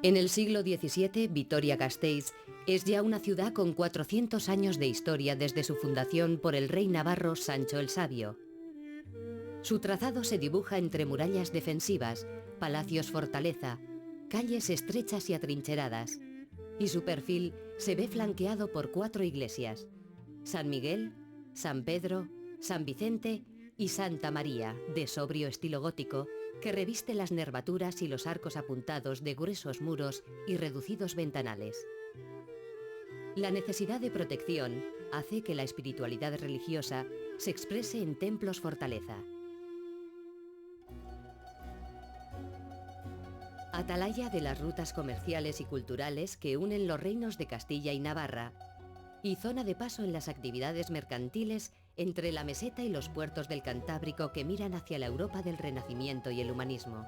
En el siglo XVII, Vitoria-Gasteiz es ya una ciudad con 400 años de historia desde su fundación por el rey navarro Sancho el Sabio. Su trazado se dibuja entre murallas defensivas, palacios fortaleza, calles estrechas y atrincheradas, y su perfil se ve flanqueado por 4 iglesias: San Miguel, San Pedro, San Vicente y Santa María, de sobrio estilo gótico, que reviste las nervaturas y los arcos apuntados de gruesos muros y reducidos ventanales. La necesidad de protección hace que la espiritualidad religiosa se exprese en templos fortaleza. Atalaya de las rutas comerciales y culturales que unen los reinos de Castilla y Navarra, y zona de paso en las actividades mercantiles entre la meseta y los puertos del Cantábrico que miran hacia la Europa del Renacimiento y el humanismo.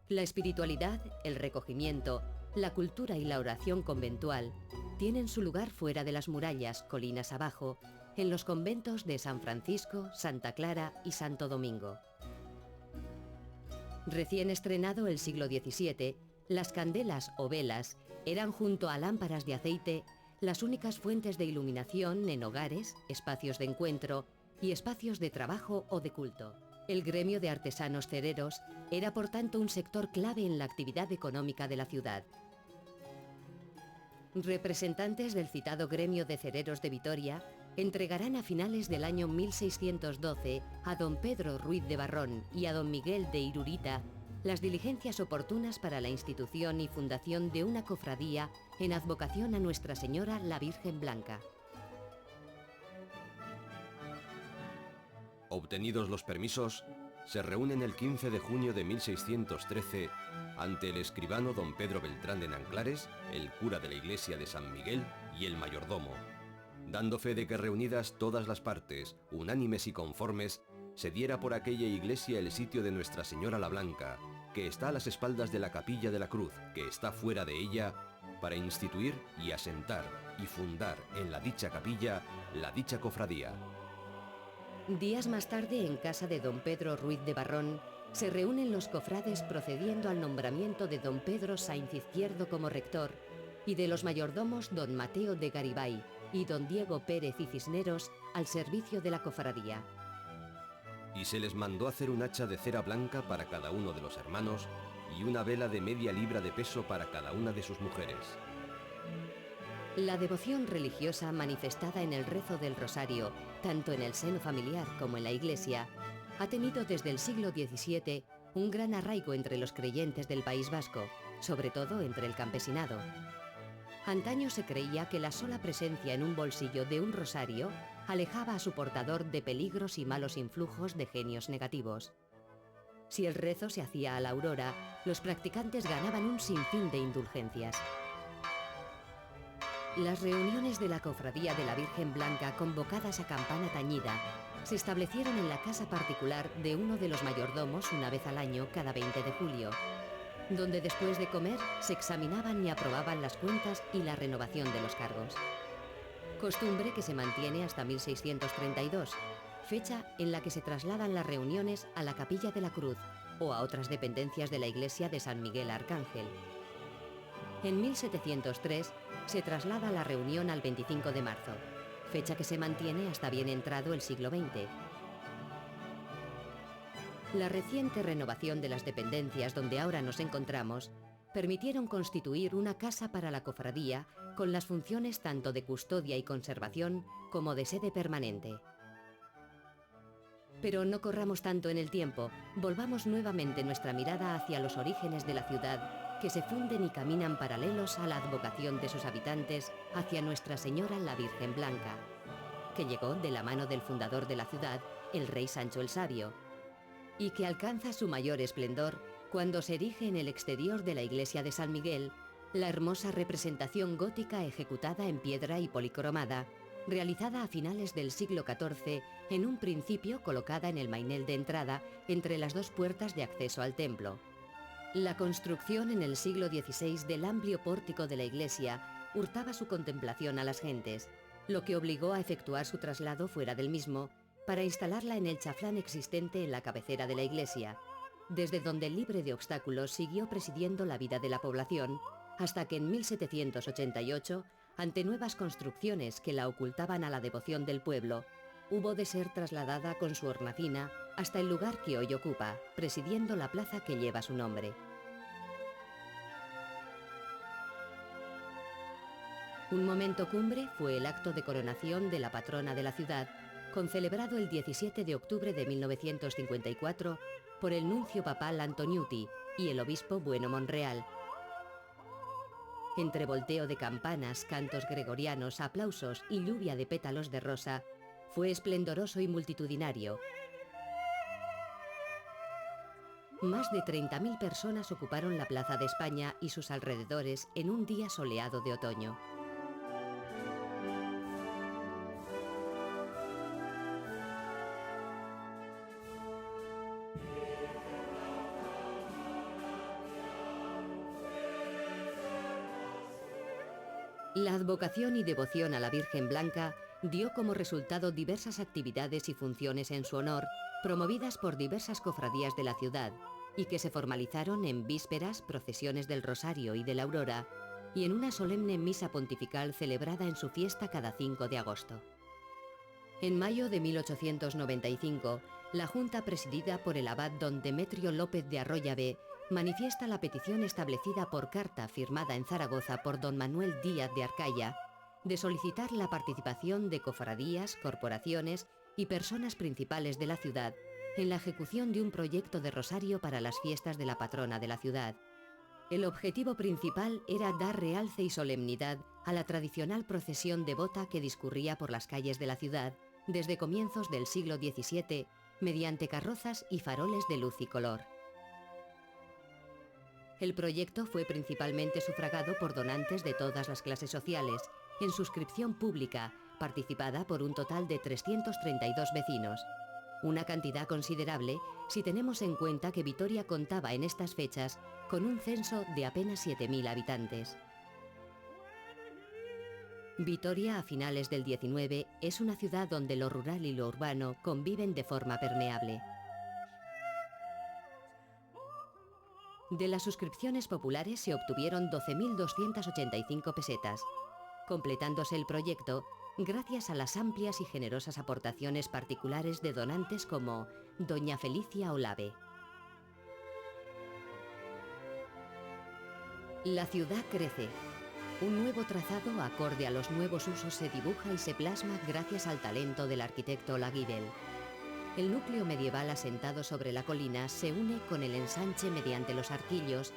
La espiritualidad, el recogimiento, la cultura y la oración conventual tienen su lugar fuera de las murallas, colinas abajo, en los conventos de San Francisco, Santa Clara y Santo Domingo. Recién estrenado el siglo XVII, las candelas o velas eran, junto a lámparas de aceite, las únicas fuentes de iluminación en hogares, espacios de encuentro y espacios de trabajo o de culto. El gremio de artesanos cereros era, por tanto, un sector clave en la actividad económica de la ciudad. Representantes del citado gremio de cereros de Vitoria entregarán a finales del año 1612 a don Pedro Ruiz de Barrón y a don Miguel de Irurita las diligencias oportunas para la institución y fundación de una cofradía en advocación a Nuestra Señora la Virgen Blanca. Obtenidos los permisos, se reúnen el 15 de junio de 1613 ante el escribano don Pedro Beltrán de Nanclares, el cura de la iglesia de San Miguel y el mayordomo, dando fe de que reunidas todas las partes, unánimes y conformes, se diera por aquella iglesia el sitio de Nuestra Señora la Blanca, que está a las espaldas de la Capilla de la Cruz, que está fuera de ella, para instituir y asentar y fundar en la dicha capilla la dicha cofradía. Días más tarde, en casa de don Pedro Ruiz de Barrón, se reúnen los cofrades procediendo al nombramiento de don Pedro Sainz Izquierdo como rector y de los mayordomos don Mateo de Garibay y don Diego Pérez y Cisneros al servicio de la cofradía. Y se les mandó hacer un hacha de cera blanca para cada uno de los hermanos y una vela de media libra de peso para cada una de sus mujeres. La devoción religiosa manifestada en el rezo del rosario, tanto en el seno familiar como en la iglesia, ha tenido desde el siglo XVII un gran arraigo entre los creyentes del País Vasco, sobre todo entre el campesinado. Antaño se creía que la sola presencia en un bolsillo de un rosario alejaba a su portador de peligros y malos influjos de genios negativos. Si el rezo se hacía a la aurora, los practicantes ganaban un sinfín de indulgencias. Las reuniones de la Cofradía de la Virgen Blanca, convocadas a campana tañida, se establecieron en la casa particular de uno de los mayordomos una vez al año, cada 20 de julio, donde después de comer se examinaban y aprobaban las cuentas y la renovación de los cargos. Costumbre que se mantiene hasta 1632, fecha en la que se trasladan las reuniones a la Capilla de la Cruz o a otras dependencias de la iglesia de San Miguel Arcángel. En 1703 se traslada la reunión al 25 de marzo, fecha que se mantiene hasta bien entrado el siglo XX. La reciente renovación de las dependencias donde ahora nos encontramos permitieron constituir una casa para la cofradía con las funciones tanto de custodia y conservación como de sede permanente. Pero no corramos tanto en el tiempo, volvamos nuevamente nuestra mirada hacia los orígenes de la ciudad, que se funden y caminan paralelos a la advocación de sus habitantes hacia Nuestra Señora la Virgen Blanca, que llegó de la mano del fundador de la ciudad, el rey Sancho el Sabio, y que alcanza su mayor esplendor cuando se erige en el exterior de la iglesia de San Miguel la hermosa representación gótica ejecutada en piedra y policromada, realizada a finales del siglo XIV, en un principio colocada en el mainel de entrada entre las 2 puertas de acceso al templo. La construcción en el siglo XVI del amplio pórtico de la iglesia hurtaba su contemplación a las gentes, lo que obligó a efectuar su traslado fuera del mismo, para instalarla en el chaflán existente en la cabecera de la iglesia, desde donde libre de obstáculos siguió presidiendo la vida de la población, hasta que en 1788, ante nuevas construcciones que la ocultaban a la devoción del pueblo, hubo de ser trasladada con su hornacina hasta el lugar que hoy ocupa, presidiendo la plaza que lleva su nombre. Un momento cumbre fue el acto de coronación de la patrona de la ciudad, concelebrado el 17 de octubre de 1954 por el nuncio papal Antoniuti y el obispo Bueno Monreal. Entre volteo de campanas, cantos gregorianos, aplausos y lluvia de pétalos de rosa, fue esplendoroso y multitudinario. Más de 30.000 personas ocuparon la Plaza de España y sus alrededores en un día soleado de otoño. La advocación y devoción a la Virgen Blanca dio como resultado diversas actividades y funciones en su honor, promovidas por diversas cofradías de la ciudad, y que se formalizaron en vísperas, procesiones del Rosario y de la Aurora, y en una solemne misa pontifical celebrada en su fiesta cada 5 de agosto. En mayo de 1895, la Junta presidida por el abad don Demetrio López de Arroyabe manifiesta la petición establecida por carta firmada en Zaragoza por don Manuel Díaz de Arcaya de solicitar la participación de cofradías, corporaciones y personas principales de la ciudad en la ejecución de un proyecto de rosario para las fiestas de la patrona de la ciudad. El objetivo principal era dar realce y solemnidad a la tradicional procesión devota que discurría por las calles de la ciudad desde comienzos del siglo XVII mediante carrozas y faroles de luz y color. El proyecto fue principalmente sufragado por donantes de todas las clases sociales, en suscripción pública, participada por un total de 332 vecinos. Una cantidad considerable si tenemos en cuenta que Vitoria contaba en estas fechas con un censo de apenas 7.000 habitantes. Vitoria, a finales del 19, es una ciudad donde lo rural y lo urbano conviven de forma permeable. De las suscripciones populares se obtuvieron 12.285 pesetas, completándose el proyecto gracias a las amplias y generosas aportaciones particulares de donantes como doña Felicia Olave. La ciudad crece. Un nuevo trazado acorde a los nuevos usos se dibuja y se plasma gracias al talento del arquitecto Olaguibel. El núcleo medieval asentado sobre la colina se une con el ensanche mediante los arquillos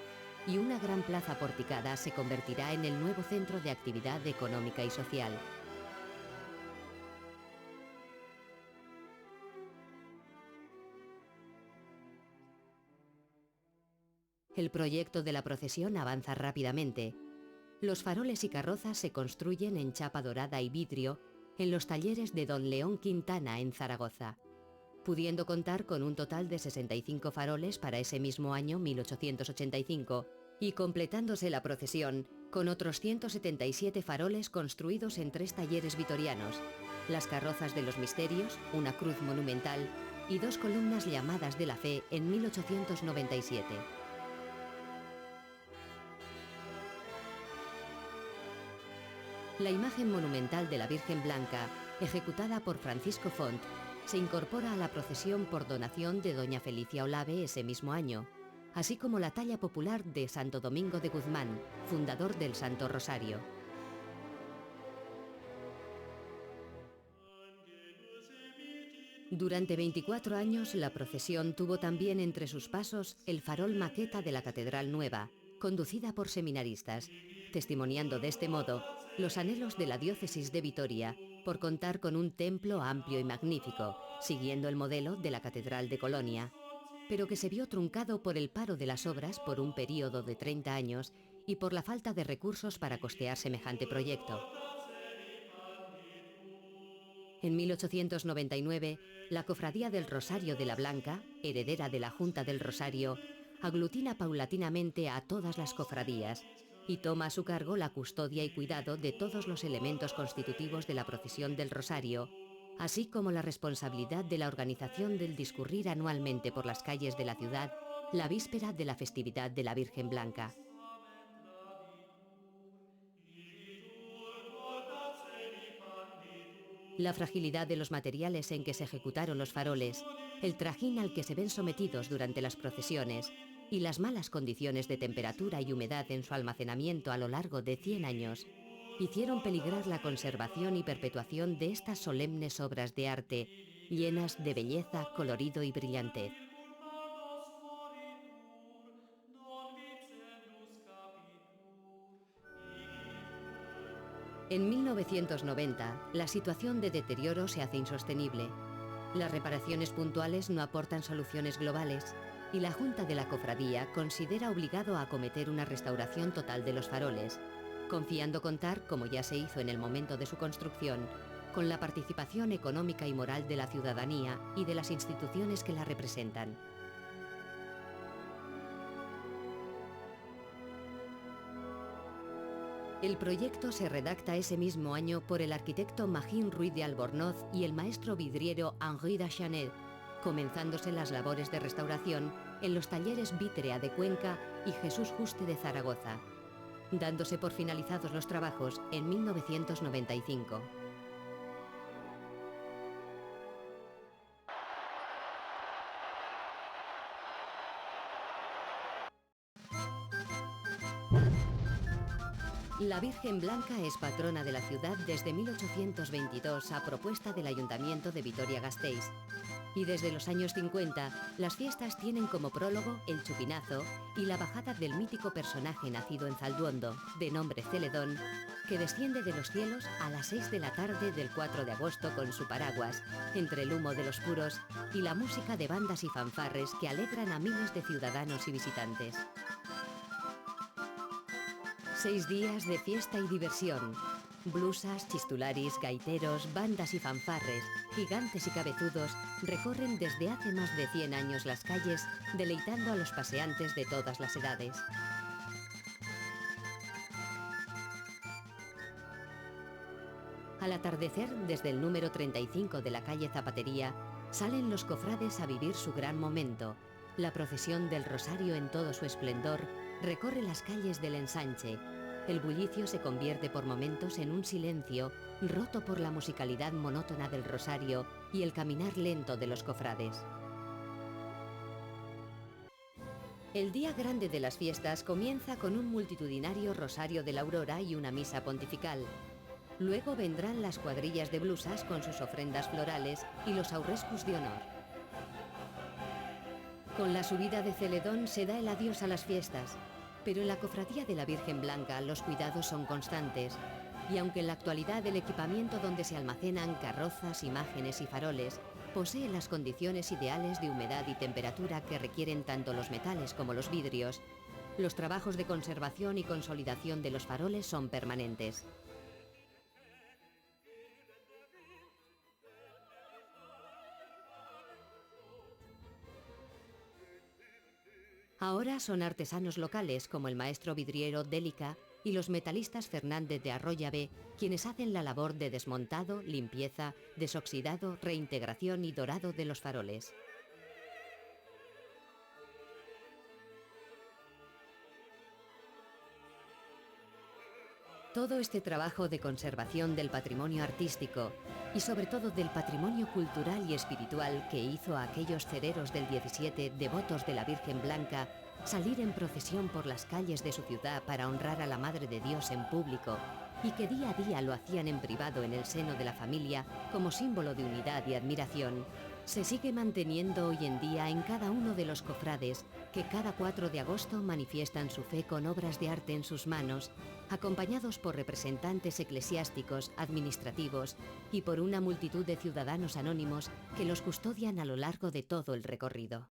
y una gran plaza porticada se convertirá en el nuevo centro de actividad económica y social. El proyecto de la procesión avanza rápidamente. Los faroles y carrozas se construyen en chapa dorada y vidrio en los talleres de don León Quintana en Zaragoza, pudiendo contar con un total de 65 faroles para ese mismo año 1885 y completándose la procesión con otros 177 faroles construidos en 3 talleres vitorianos, las carrozas de los misterios, una cruz monumental y 2 columnas llamadas de la fe en 1897. La imagen monumental de la Virgen Blanca, ejecutada por Francisco Font, se incorpora a la procesión por donación de doña Felicia Olave ese mismo año, así como la talla popular de Santo Domingo de Guzmán, fundador del Santo Rosario. Durante 24 años la procesión tuvo también entre sus pasos el farol maqueta de la Catedral Nueva, conducida por seminaristas, testimoniando de este modo los anhelos de la diócesis de Vitoria por contar con un templo amplio y magnífico, siguiendo el modelo de la Catedral de Colonia, pero que se vio truncado por el paro de las obras por un período de 30 años y por la falta de recursos para costear semejante proyecto. En 1899, la Cofradía del Rosario de la Blanca, heredera de la Junta del Rosario, aglutina paulatinamente a todas las cofradías y toma a su cargo la custodia y cuidado de todos los elementos constitutivos de la procesión del Rosario, así como la responsabilidad de la organización del discurrir anualmente por las calles de la ciudad la víspera de la festividad de la Virgen Blanca. La fragilidad de los materiales en que se ejecutaron los faroles, el trajín al que se ven sometidos durante las procesiones y las malas condiciones de temperatura y humedad en su almacenamiento a lo largo de 100 años, hicieron peligrar la conservación y perpetuación de estas solemnes obras de arte, llenas de belleza, colorido y brillantez. En 1990, la situación de deterioro se hace insostenible. Las reparaciones puntuales no aportan soluciones globales y la Junta de la Cofradía considera obligado a acometer una restauración total de los faroles, confiando contar, como ya se hizo en el momento de su construcción, con la participación económica y moral de la ciudadanía y de las instituciones que la representan. El proyecto se redacta ese mismo año por el arquitecto Magín Ruiz de Albornoz y el maestro vidriero Henri Dachanet, comenzándose las labores de restauración en los talleres Vítrea de Cuenca y Jesús Juste de Zaragoza, dándose por finalizados los trabajos en 1995. La Virgen Blanca es patrona de la ciudad desde 1822 a propuesta del Ayuntamiento de Vitoria-Gasteiz. Y desde los años 50, las fiestas tienen como prólogo el chupinazo y la bajada del mítico personaje nacido en Zalduondo, de nombre Celedón, que desciende de los cielos a las 6 de la tarde del 4 de agosto con su paraguas, entre el humo de los puros y la música de bandas y fanfarres que alegran a miles de ciudadanos y visitantes. 6 días de fiesta y diversión. Blusas, chistularis, gaiteros, bandas y fanfarres, gigantes y cabezudos recorren desde hace más de 100 años las calles, deleitando a los paseantes de todas las edades. Al atardecer, desde el número 35 de la calle Zapatería, salen los cofrades a vivir su gran momento. La procesión del Rosario en todo su esplendor recorre las calles del ensanche. El bullicio se convierte por momentos en un silencio roto por la musicalidad monótona del Rosario y el caminar lento de los cofrades. El día grande de las fiestas comienza con un multitudinario Rosario de la Aurora y una misa pontifical. Luego vendrán las cuadrillas de blusas con sus ofrendas florales y los aurrescus de honor. Con la subida de Celedón se da el adiós a las fiestas, pero en la Cofradía de la Virgen Blanca los cuidados son constantes, y aunque en la actualidad el equipamiento donde se almacenan carrozas, imágenes y faroles posee las condiciones ideales de humedad y temperatura que requieren tanto los metales como los vidrios, los trabajos de conservación y consolidación de los faroles son permanentes. Ahora son artesanos locales como el maestro vidriero Délica y los metalistas Fernández de Arroyave quienes hacen la labor de desmontado, limpieza, desoxidado, reintegración y dorado de los faroles. Todo este trabajo de conservación del patrimonio artístico y sobre todo del patrimonio cultural y espiritual que hizo a aquellos cereros del 17 devotos de la Virgen Blanca salir en procesión por las calles de su ciudad para honrar a la Madre de Dios en público y que día a día lo hacían en privado en el seno de la familia como símbolo de unidad y admiración, se sigue manteniendo hoy en día en cada uno de los cofrades que cada 4 de agosto manifiestan su fe con obras de arte en sus manos, acompañados por representantes eclesiásticos, administrativos y por una multitud de ciudadanos anónimos que los custodian a lo largo de todo el recorrido.